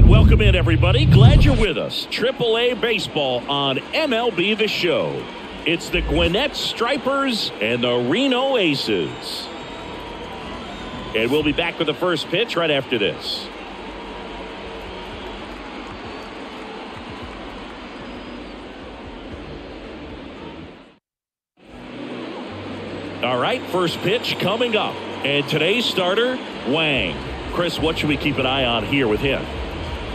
Welcome in, everybody. Glad you're with us. AAA Baseball on MLB The Show. It's the Gwinnett Stripers and the Reno Aces. And we'll be back with the first pitch right after this. All right, first pitch coming up. And today's starter, Wang. Chris, what should we keep an eye on here with him?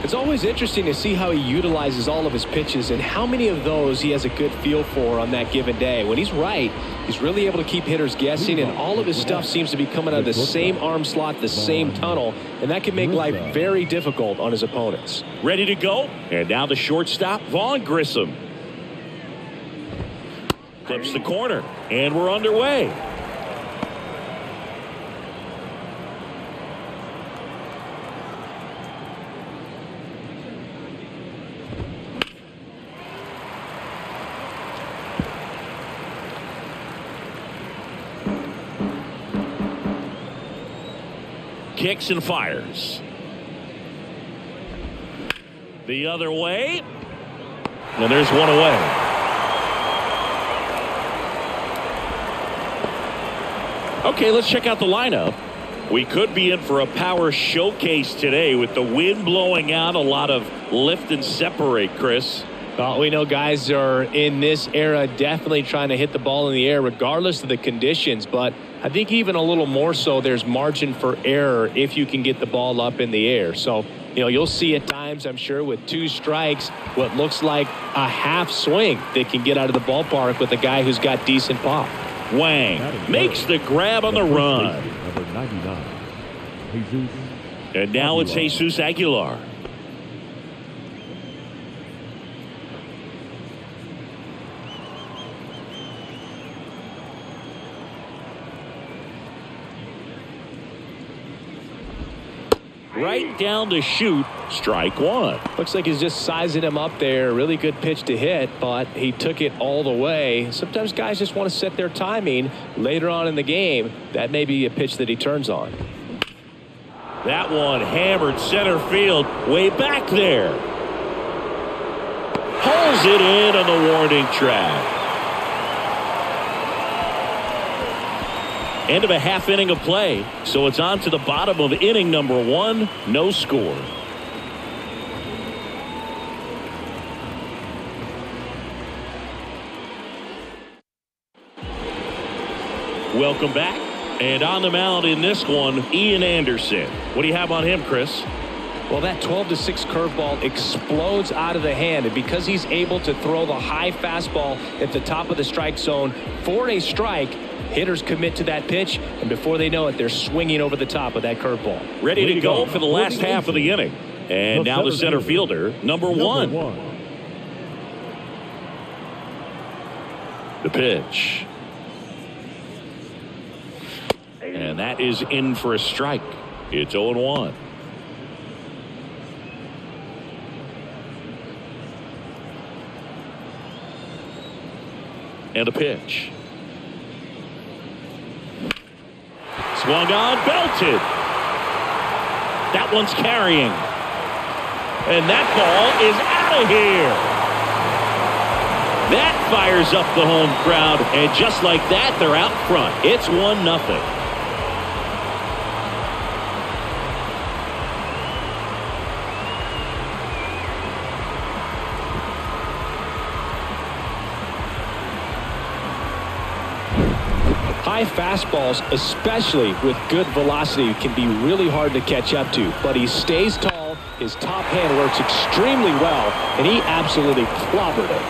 It's always interesting to see how he utilizes all of his pitches and how many of those he has a good feel for on that given day. When he's right, he's really able to keep hitters guessing, and all of his stuff seems to be coming out of the same arm slot, the same tunnel, and that can make life very difficult on his opponents. Ready to go, and now the shortstop, Vaughn Grissom. Clips the corner, and we're underway. Kicks and fires. The other way. And there's one away. Okay, let's check out the lineup. We could be in for a power showcase today with the wind blowing out, a lot of lift and separate, Chris. Well, we know guys are in this era definitely trying to hit the ball in the air regardless of the conditions, but I think even a little more so there's margin for error if you can get the ball up in the air. So, you'll see at times, I'm sure, with 2 strikes, what looks like a half swing that can get out of the ballpark with a guy who's got decent pop. Wang makes the grab on the run. Number 99, Jesus. And now it's Jesus Aguilar. Right down to shoot, strike one. Looks like he's just sizing him up there. Really good pitch to hit, but he took it all the way. Sometimes guys just want to set their timing later on in the game. That may be a pitch that he turns on. That one hammered center field, way back there. Pulls it in on the warning track. End of a half inning of play, so it's on to the bottom of inning number 1. No score. Welcome back. And on the mound in this one, Ian Anderson. What do you have on him, Chris? Well, that 12-6 curveball explodes out of the hand, and because he's able to throw the high fastball at the top of the strike zone for a strike, hitters commit to that pitch, and before they know it, they're swinging over the top of that curveball. Ready to go for the last half of the inning. And now the center fielder, number 1. The pitch. And that is in for a strike. It's 0-1. And a pitch. Swung on, belted. That one's carrying. And that ball is out of here. That fires up the home crowd. And just like that, they're out front. It's 1-0. High fastballs, especially with good velocity, can be really hard to catch up to, but he stays tall. His top hand works extremely well, and he absolutely clobbered it.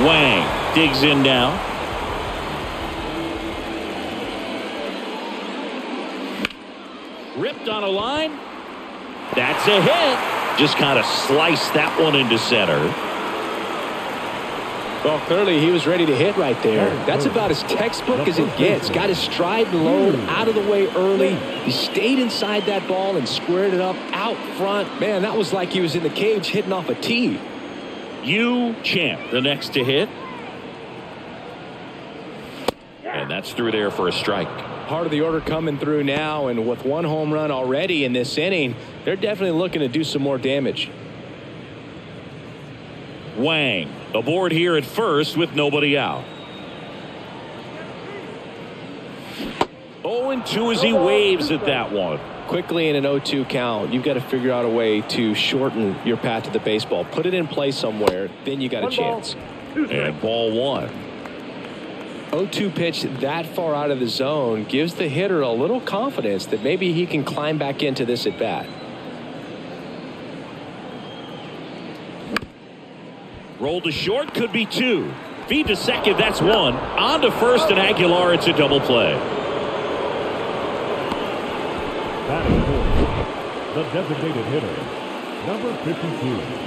Wang digs in now. Ripped on a line. That's a hit. Just kind of sliced that one into center. Well, clearly he was ready to hit right there. That's about as textbook as it gets. Got his stride low, out of the way early. He stayed inside that ball and squared it up out front. Man, that was like he was in the cage hitting off a tee. Champ, the next to hit. And that's through there for a strike. Part of the order coming through now, and with one home run already in this inning, they're definitely looking to do some more damage. Wang aboard here at first with nobody out. 0-2 as he waves at that one. Quickly in an 0-2 count, you've got to figure out a way to shorten your path to the baseball. Put it in play somewhere, then you got a chance. And ball one. 0-2 pitch that far out of the zone gives the hitter a little confidence that maybe he can climb back into this at bat. Roll to short, could be two. Feed to second, that's one. On to first and Aguilar, it's a double play. Batting fourth, the designated hitter, number 52.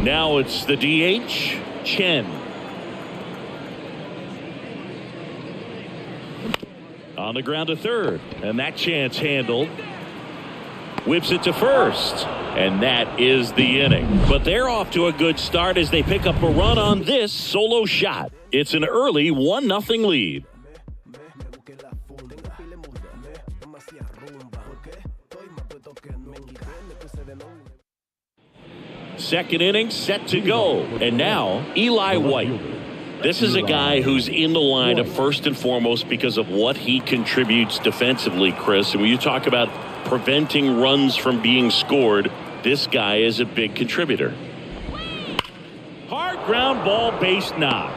Now it's the DH, Chen. On the ground to third, and that chance handled. Whips it to first, and that is the inning. But they're off to a good start as they pick up a run on this solo shot. It's an early 1-0 lead. Second inning set to go, and now Eli White. This is a guy who's in the lineup first and foremost because of what he contributes defensively, Chris. And when you talk about preventing runs from being scored, this guy is a big contributor. Hard ground ball, base knock.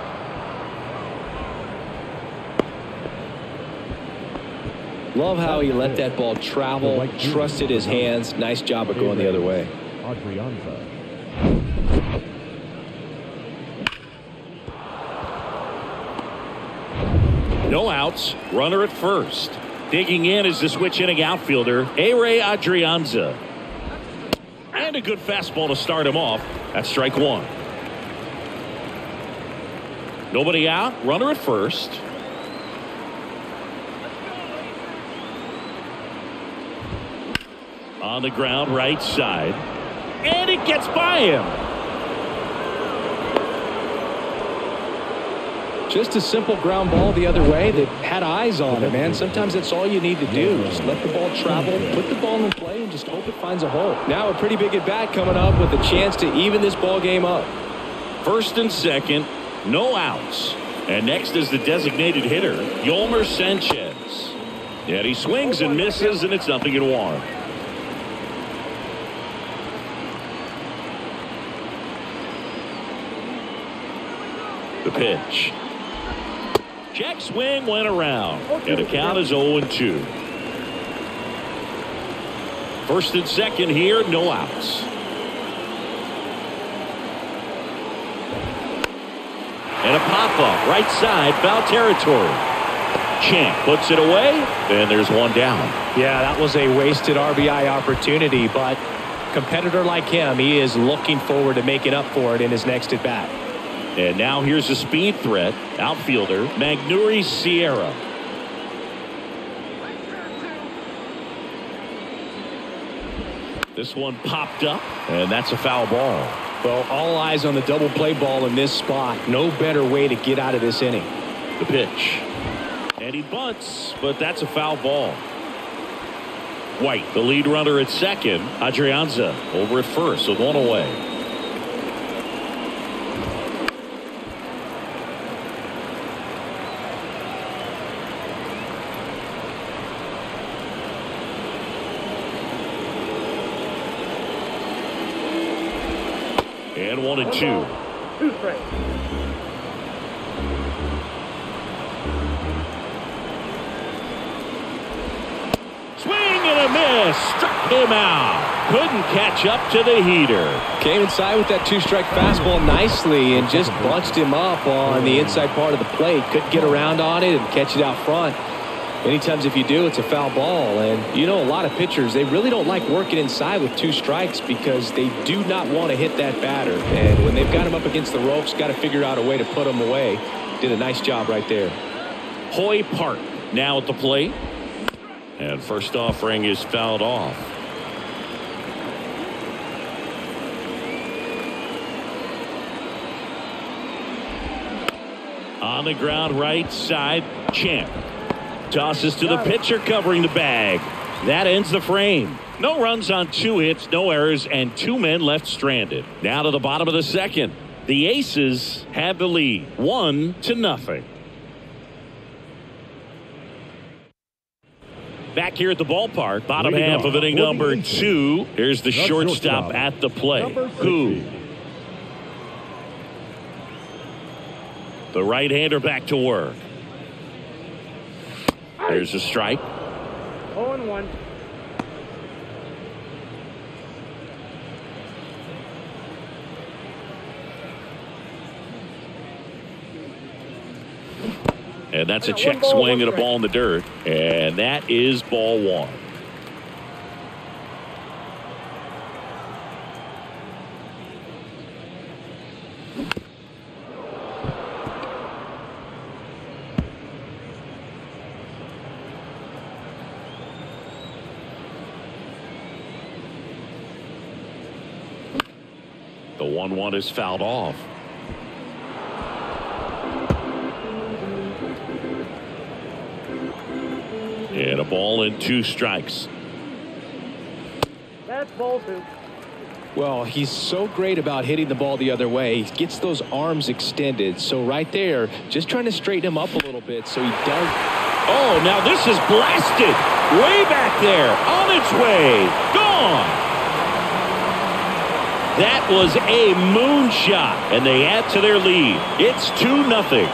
Love how he let that ball travel, trusted his hands. Nice job of going the other way. No outs, runner at first. Digging in is the switch inning outfielder, Ray Adrianza. And a good fastball to start him off. That's strike one. Nobody out, runner at first. On the ground, right side. And it gets by him. Just a simple ground ball the other way that had eyes on it, man. Sometimes that's all you need to do. Just let the ball travel, put the ball in play, and just hope it finds a hole. Now a pretty big at-bat coming up with a chance to even this ball game up. First and second, no outs. And next is the designated hitter, Yolmer Sanchez. And he swings and misses, and it's 0-1. The pitch. Check swing went around, and the count is 0-2. First and second here, no outs. And a pop-up, right side, foul territory. Champ puts it away, and there's one down. Yeah, that was a wasted RBI opportunity, but a competitor like him, he is looking forward to making up for it in his next at-bat. And now here's a speed threat, outfielder Magneuris Sierra. This one popped up, and that's a foul ball. Well, all eyes on the double play ball in this spot. No better way to get out of this inning. The pitch. And he bunts, but that's a foul ball. White, the lead runner at second. Adrianza over at first with one away. And 1-2. Swing and a miss. Struck him out. Couldn't catch up to the heater. Came inside with that two-strike fastball nicely and just bunched him up on the inside part of the plate. Couldn't get around on it and catch it out front. Many times if you do, it's a foul ball. And you know, a lot of pitchers, they really don't like working inside with two strikes because they do not want to hit that batter. And when they've got him up against the ropes, got to figure out a way to put him away. Did a nice job right there. Hoy Park now at the plate. And first offering is fouled off. On the ground right side, Champ. Tosses to the pitcher covering the bag. That ends the frame. No runs on 2 hits, no errors, and 2 men left stranded. Now to the bottom of the second. The Aces have the lead, 1-0. Back here at the ballpark, bottom half of inning number 2. Here's the shortstop at the plate. Who? The right-hander back to work. There's a strike. 0-1. And that's a check swing and a ball in the dirt. And that is ball 1. The 1-1 is fouled off. And a ball and 2 strikes. That's ball 2. Well, he's so great about hitting the ball the other way. He gets those arms extended. So right there, just trying to straighten him up a little bit so he does. Oh, now this is blasted. Way back there. On its way. Gone. That was a moonshot. And they add to their lead. It's 2-0.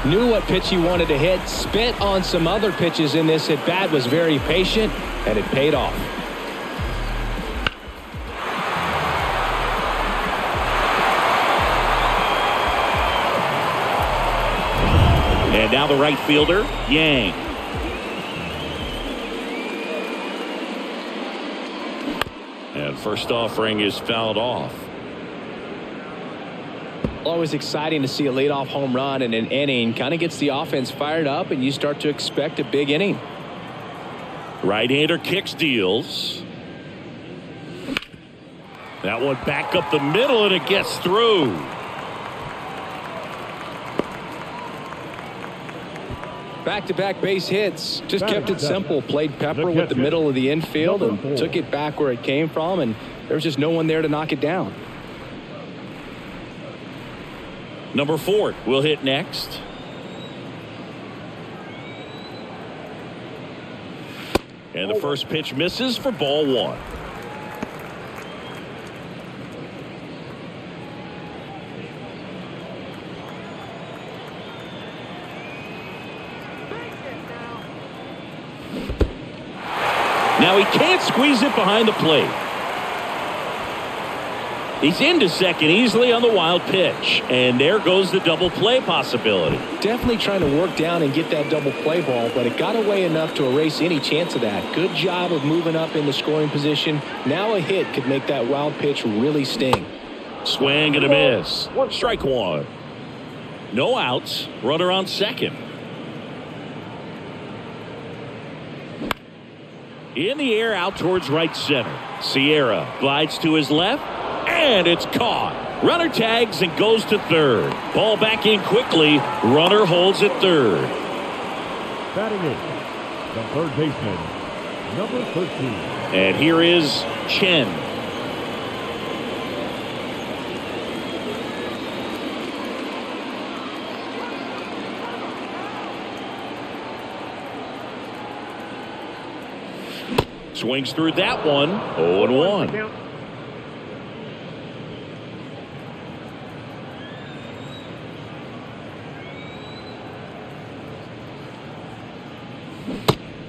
Knew what pitch he wanted to hit, spent on some other pitches in this at bat, was very patient, and it paid off. And now the right fielder, Yang. And first offering is fouled off. Always exciting to see a leadoff home run in an inning. Kind of gets the offense fired up, and you start to expect a big inning. Right-hander kicks, deals. That one back up the middle, and it gets through. Back-to-back base hits. Just kept it simple. Played pepper with the middle of the infield and took it back where it came from, and there was just no one there to knock it down. Number 4 will hit next. And the first pitch misses for ball 1. Now he can't squeeze it behind the plate. He's into second easily on the wild pitch. And there goes the double play possibility. Definitely trying to work down and get that double play ball, but it got away enough to erase any chance of that. Good job of moving up in the scoring position. Now a hit could make that wild pitch really sting. Swing and a miss. Strike 1. No outs. Runner on second. In the air out towards right center. Sierra glides to his left. And it's caught. Runner tags and goes to third. Ball back in quickly. Runner holds at third. Batting in, the third baseman, number 13. And here is Chen. Swings through that one. 0-1.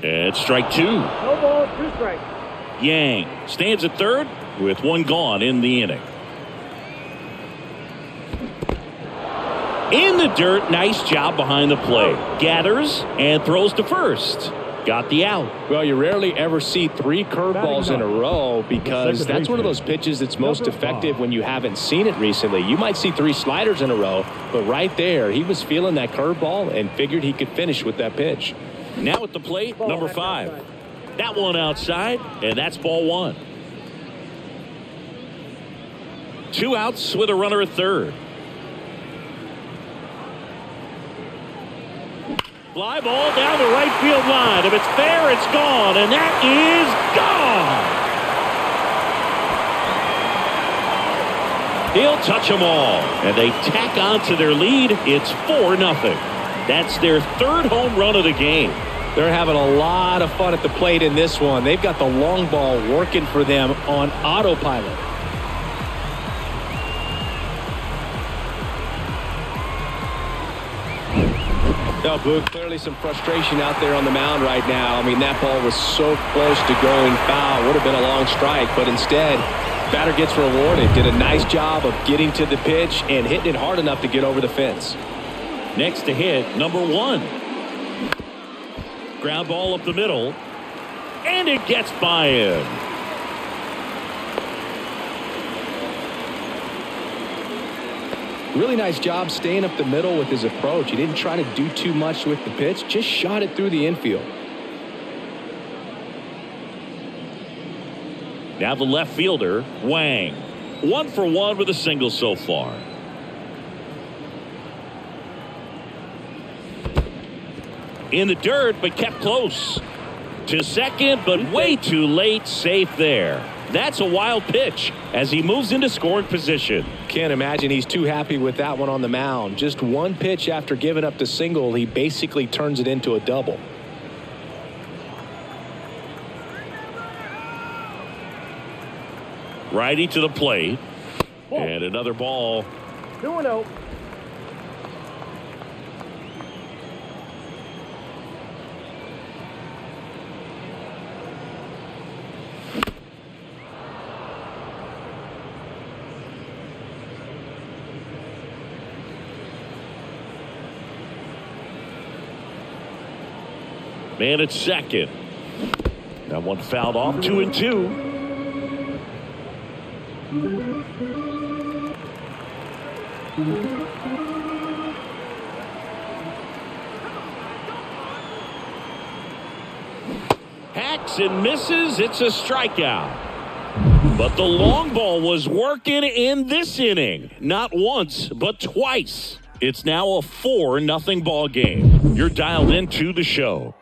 And strike 2. No ball, 2 strikes. Yang stands at third with 1 gone in the inning. In the dirt, nice job behind the plate. Gathers and throws to first. got the out. Well, you rarely ever see 3 curveballs in a row because that's one of those pitches that's most effective when you haven't seen it recently. You might see 3 sliders in a row, but right there, he was feeling that curveball and figured he could finish with that pitch. Now at the plate, number 5. That one outside, and that's ball 1. 2 outs with a runner at third. Fly ball down the right field line. If it's fair, it's gone, and that is gone. He'll touch them all, and they tack on to their lead. It's 4-0. That's their 3rd home run of the game. They're having a lot of fun at the plate in this one. They've got the long ball working for them on autopilot. No, Boog, clearly some frustration out there on the mound right now. I mean, that ball was so close to going foul. Would have been a long strike, but instead, batter gets rewarded. Did a nice job of getting to the pitch and hitting it hard enough to get over the fence. Next to hit, number 1. Ground ball up the middle, and it gets by him. Really nice job staying up the middle with his approach. He didn't try to do too much with the pitch, just shot it through the infield. Now the left fielder, Wang. 1 for 1 with a single so far. In the dirt, but kept close. To second, but way too late. Safe there. That's a wild pitch as he moves into scoring position. Can't imagine he's too happy with that one on the mound. Just 1 pitch after giving up the single, he basically turns it into a double. Righty to the plate. And another ball. 2-0. Man at second. That one fouled off. 2-2. Hacks and misses. It's a strikeout. But the long ball was working in this inning. Not once, but twice. It's now a 4-0 ball game. You're dialed into the show.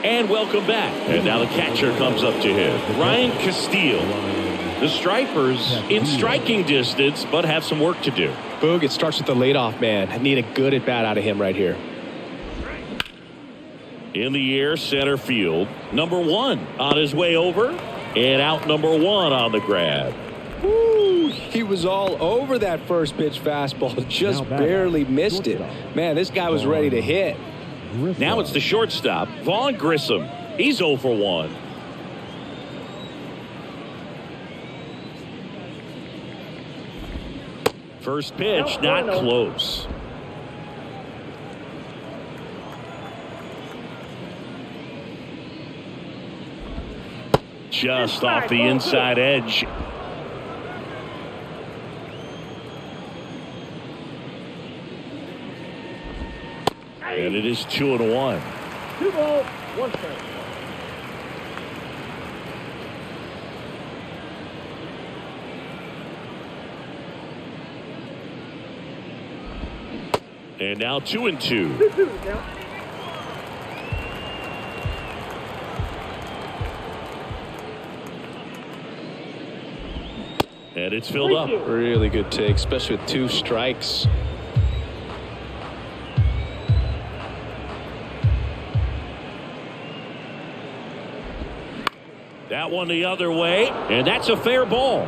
And welcome back. And now the catcher comes up to him, Ryan Castillo. The Stripers in striking distance, but have some work to do. Boog, it starts with the leadoff man. I need a good at-bat out of him right here. In the air, center field. Number 1 on his way over. And out number 1 on the grab. Woo, he was all over that first pitch fastball. Just barely missed it. Man, this guy was ready to hit. Now it's the shortstop, Vaughn Grissom. He's 0 for 1. First pitch, not close. Just off the inside edge. And it is 2-1. 2 balls, 1 strike. And now 2-2. 2-2 now. And it's filled up. Really good take, especially with 2 strikes. That one the other way, and that's a fair ball.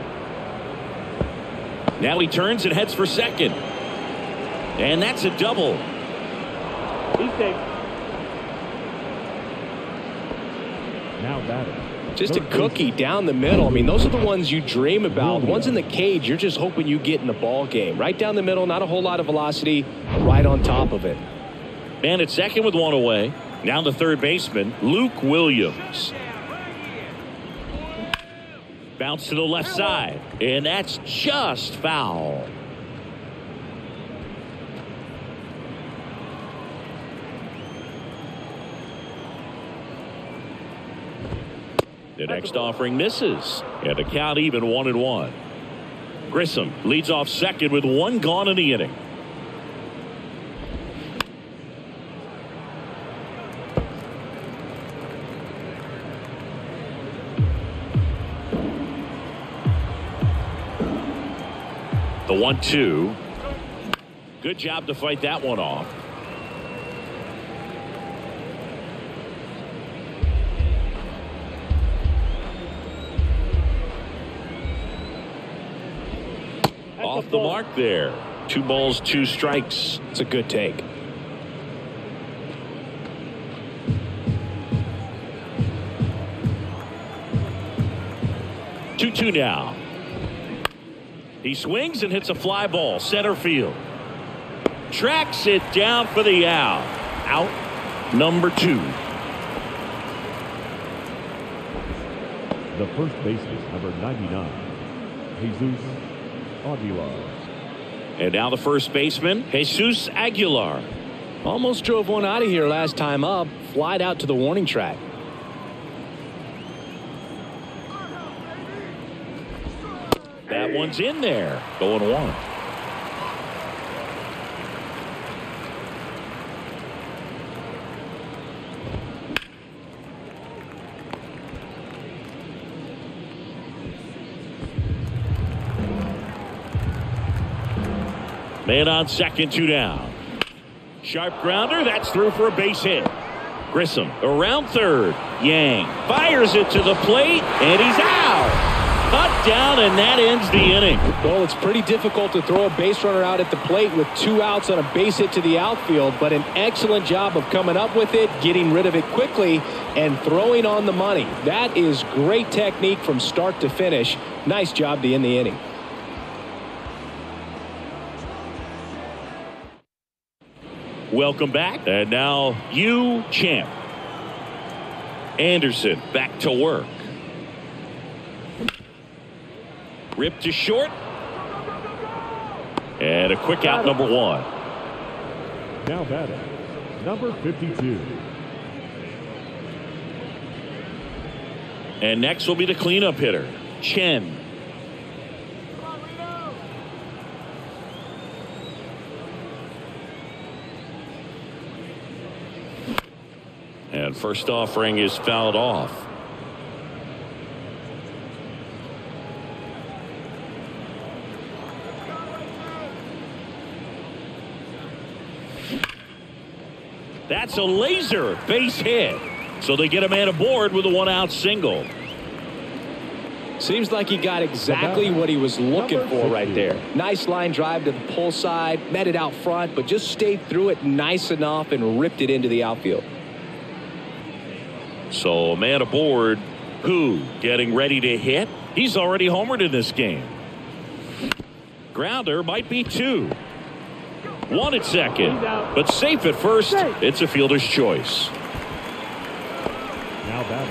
Now he turns and heads for second. And that's a double. He's safe. Now batting. Just a cookie down the middle. I mean, those are the ones you dream about. Ones in the cage, you're just hoping you get in the ball game. Right down the middle, not a whole lot of velocity, right on top of it. Man at second with one away. Now the third baseman, Luke Williams. Bounce to the left side, and that's just foul. The next offering misses, and the count even 1-1. Grissom leads off second with one gone in the inning. The 1-2. Good job to fight that one off. Off the mark there. 2 balls, 2 strikes. It's a good take. Two now. He swings and hits a fly ball center field. Tracks it down for the out. Out number 2. The first baseman, number 99, Jesus Aguilar. And now the first baseman, Jesus Aguilar. Almost drove one out of here last time up. Flied out to the warning track. That one's in there. Going 1. Man on second, 2 down. Sharp grounder, that's through for a base hit. Grissom around third. Yang fires it to the plate, and he's out. Cut down, and that ends the inning. Well, it's pretty difficult to throw a base runner out at the plate with 2 outs on a base hit to the outfield, but an excellent job of coming up with it, getting rid of it quickly, and throwing on the money. That is great technique from start to finish. Nice job to end the inning. Welcome back. And now you champ. Anderson back to work. Ripped to short. And a quick out, number 1. Now batting, number 52. And next will be the cleanup hitter, Chen. And first offering is fouled off. That's a laser base hit. So they get a man aboard with a 1-out single. Seems like he got exactly what he was looking for right there. Nice line drive to the pull side, met it out front, but just stayed through it nice enough and ripped it into the outfield. So a man aboard who getting ready to hit. He's already homered in this game. Grounder might be 2. 1 at second, but safe at first. It's a fielder's choice.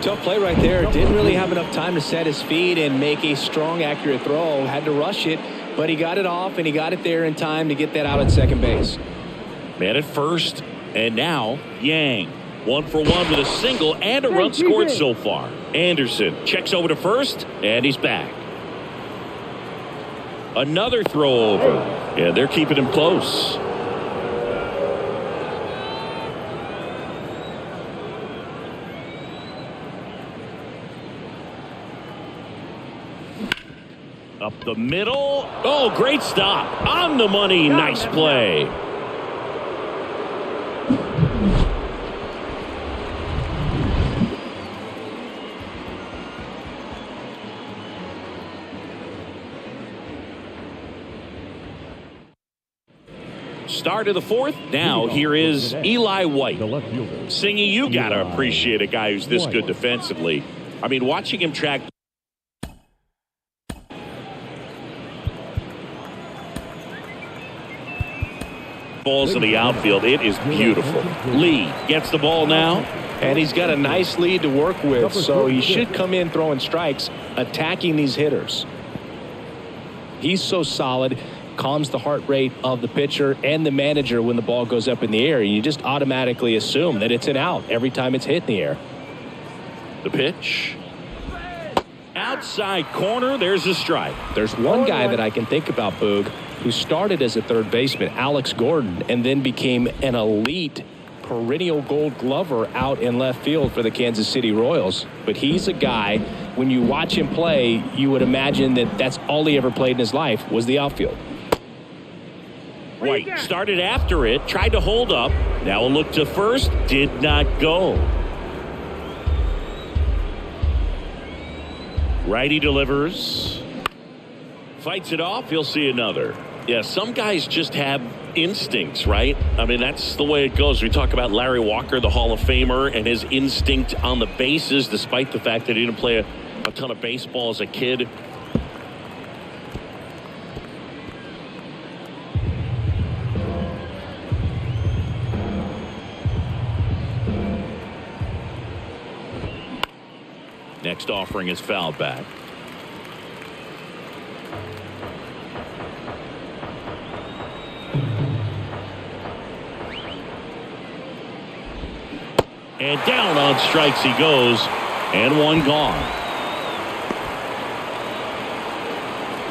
Tough play right there. Didn't really have enough time to set his feet and make a strong, accurate throw. Had to rush it, but he got it off and he got it there in time to get that out at second base. Man at first, and now Yang. 1 for 1 with a single and a run scored so far. Anderson checks over to first, and he's back. Another throw over, and they're keeping him close. Up the middle. Oh, great stop. On the money. Nice play. Start of the 4th. Now here is Eli White. Singy, you got to appreciate a guy who's this good defensively. I mean, watching him track balls in the outfield, it is beautiful. Lee gets the ball now. And he's got a nice lead to work with, so he should come in throwing strikes, attacking these hitters. He's so solid, calms the heart rate of the pitcher and the manager when the ball goes up in the air. You just automatically assume that it's an out every time it's hit in the air. The pitch. Outside corner, there's a strike. There's one guy that I can think about, Boog, who started as a third baseman, Alex Gordon, and then became an elite perennial gold glover out in left field for the Kansas City Royals. But he's a guy, when you watch him play, you would imagine that that's all he ever played in his life was the outfield. White started after it, tried to hold up. Now a look to first, did not go. Righty delivers. Fights it off, he'll see another. Yeah, some guys just have instincts, right? I mean, that's the way it goes. We talk about Larry Walker, the Hall of Famer, and his instinct on the bases, despite the fact that he didn't play a ton of baseball as a kid. Next offering is fouled back. And down on strikes he goes, and one gone.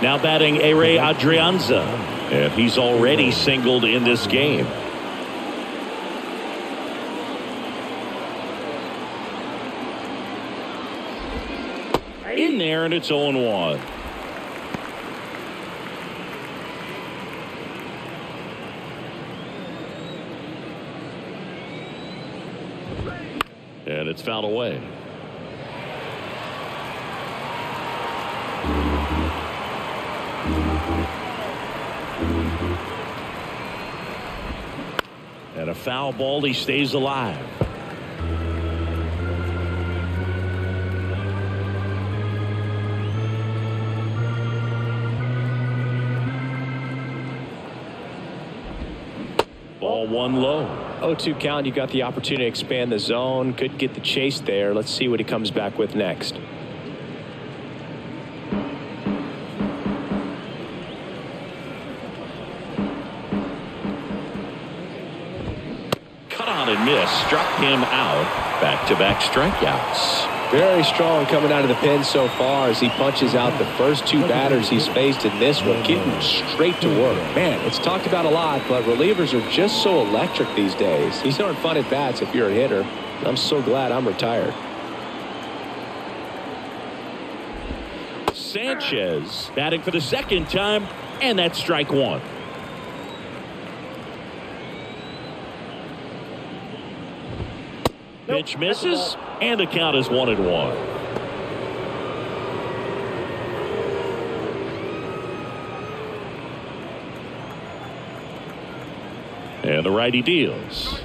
Now batting Ere Adrianza, and he's already singled in this game. In there, and it's 0-1. And it's fouled away. And a foul ball, he stays alive. Ball one low. 0-2 count. You got the opportunity to expand the zone. Could get the chase there. Let's see what he comes back with next. Cut on and miss. Struck him out. Back-to-back strikeouts. Very strong coming out of the pen so far as he punches out the first two batters he's faced in this one, getting straight to work. Man, it's talked about a lot, but relievers are just so electric these days. These aren't fun at bats if you're a hitter. I'm so glad I'm retired. Sanchez batting for the second time, and that's strike one. Pitch misses, and the count is 1-1. And the righty deals.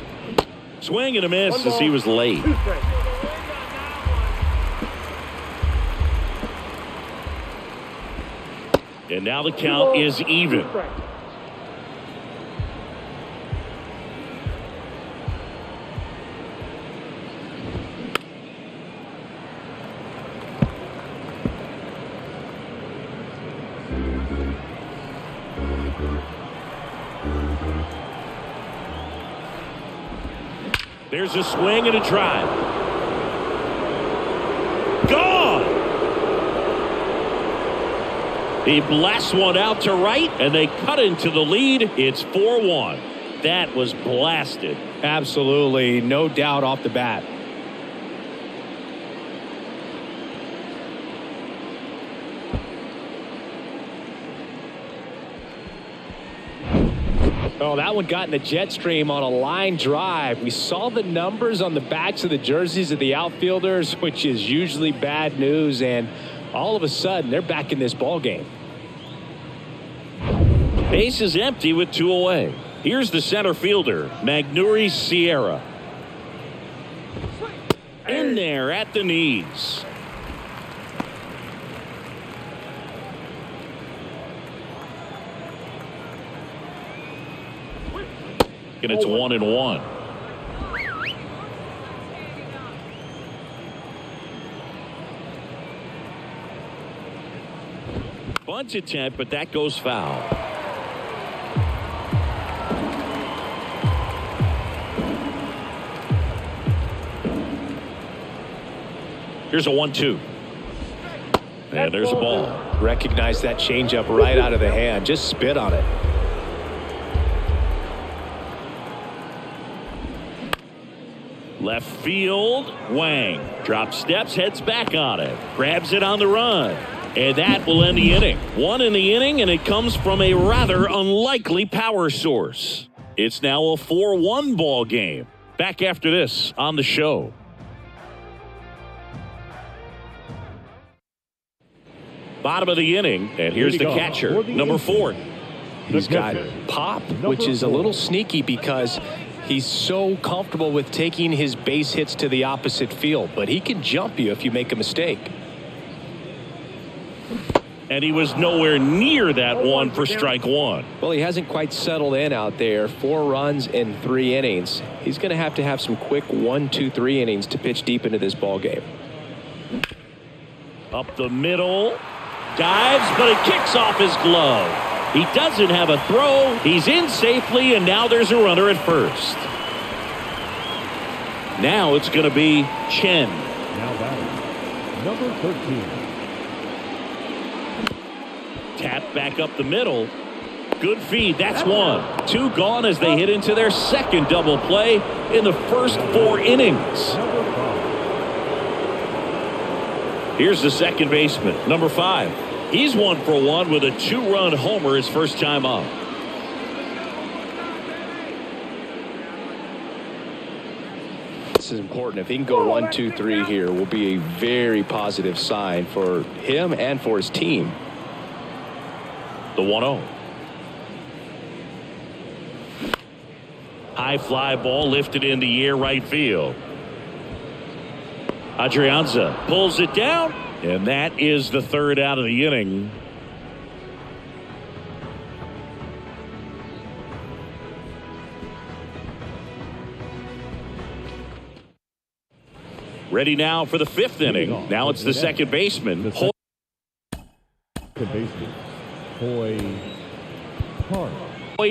Swing and a miss as he was late. And now the count is even. There's a swing and a drive. Gone! He blasts one out to right, and they cut into the lead. It's 4-1. That was blasted. Absolutely, no doubt off the bat. Oh, that one got in the jet stream on a line drive. We saw the numbers on the backs of the jerseys of the outfielders, which is usually bad news, and all of a sudden they're back in this ball game. Base is empty with two away. Here's the center fielder, Magneuris Sierra. In there at the knees. and it's 1-1. Bunt attempt, but that goes foul. Here's a 1-2. And there's a ball. Recognize that changeup right out of the hand. Just spit on it. Left field, Wang drops steps, heads back on it, grabs it on the run, and that will end the inning. One in the inning, and it comes from a rather unlikely power source. It's now a 4-1 ball game. Back after this on the show. Bottom of the inning, and here's the catcher, number 4. He's got pop, which is a little sneaky because he's so comfortable with taking his base hits to the opposite field, but he can jump you if you make a mistake. And he was nowhere near that one for strike one. Well, he hasn't quite settled in out there. 4 runs in 3 innings. He's going to have some quick 1, 2, 3 innings to pitch deep into this ball game. Up the middle, dives, but it kicks off his glove. He doesn't have a throw. He's in safely, and now there's a runner at first. Now it's going to be Chen. Now batting, number 13. Tap back up the middle. Good feed. That's 1. 2 gone as they hit into their second double play in the first 4 innings. Here's the second baseman, number 5. He's 1 for 1 with a 2-run homer his first time up. This is important. If he can go 1, 2, 3 here, will be a very positive sign for him and for his team. The 1-0. High fly ball lifted in the air right field. Adrianza pulls it down, and that is the 3rd out of the inning. Ready now for the 5th inning. Now it's the second baseman. Hoy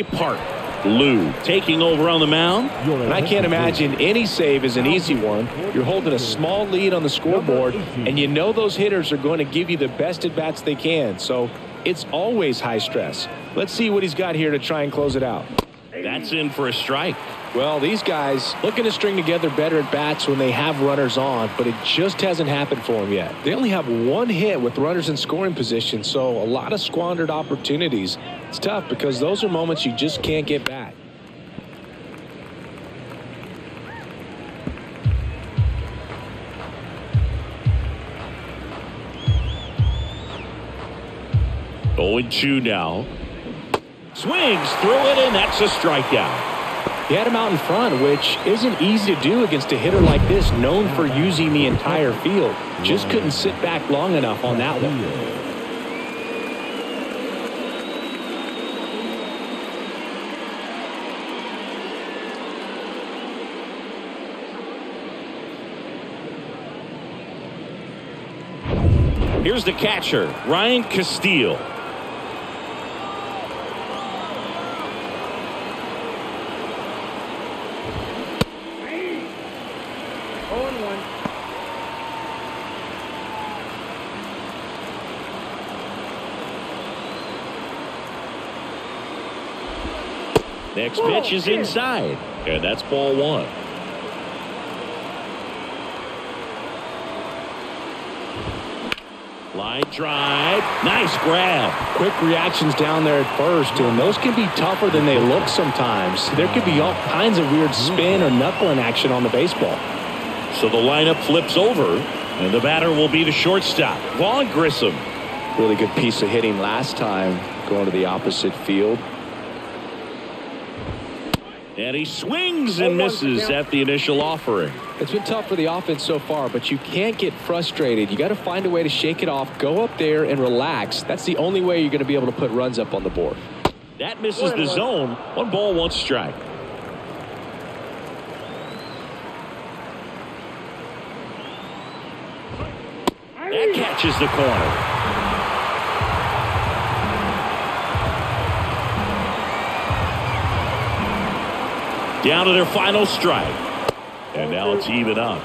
Park. Lou taking over on the mound. And I can't imagine any save is an easy one. You're holding a small lead on the scoreboard, and you know those hitters are going to give you the best at-bats they can. So it's always high stress. Let's see what he's got here to try and close it out. That's in for a strike. Well, these guys looking to string together better at-bats when they have runners on, but it just hasn't happened for them yet. They only have 1 hit with runners in scoring position, so a lot of squandered opportunities. It's tough because those are moments you just can't get back. Oh, 0-2 now. Swings through it, and that's a strikeout. He had him out in front, which isn't easy to do against a hitter like this, known for using the entire field. Just couldn't sit back long enough on that one. Here's the catcher, Ryan Castile. Next pitch is inside, and that's ball 1. Line drive, nice grab. Quick reactions down there at first, and those can be tougher than they look sometimes. There could be all kinds of weird spin or knuckling action on the baseball. So the lineup flips over, and the batter will be the shortstop, Vaughn Grissom. Really good piece of hitting last time, going to the opposite field. And he swings and misses at the initial offering. It's been tough for the offense so far, but you can't get frustrated. You got to find a way to shake it off, go up there and relax. That's the only way you're going to be able to put runs up on the board. That misses the zone. 1 ball, 1 strike. watches the corner. Down to their final strike. And now it's even up.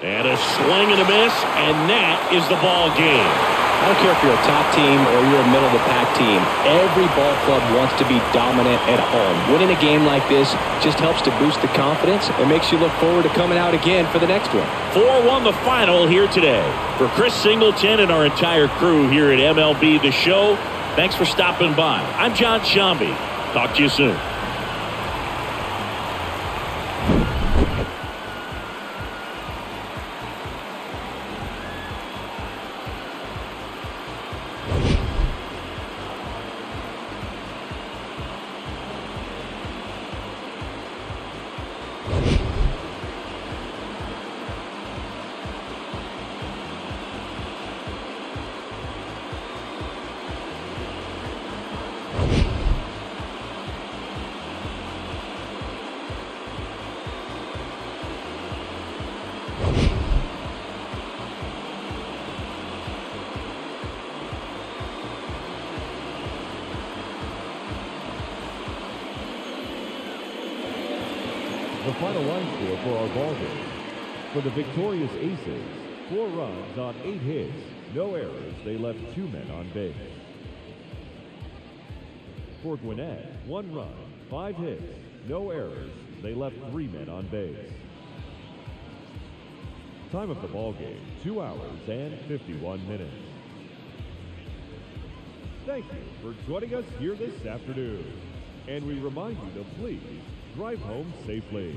And a swing and a miss, and that is the ball game. I don't care if you're a top team or you're a middle-of-the-pack team. Every ball club wants to be dominant at home. Winning a game like this just helps to boost the confidence and makes you look forward to coming out again for the next one. 4-1 the final here today. For Chris Singleton and our entire crew here at MLB The Show, thanks for stopping by. I'm John Shambi. Talk to you soon. The final line score for our ball game. For the victorious Aces, 4 runs on 8 hits, no errors. They left 2 men on base. For Gwinnett, 1 run, 5 hits, no errors. They left 3 men on base. Time of the ball game, 2 hours and 51 minutes. Thank you for joining us here this afternoon. And we remind you to please drive home safely.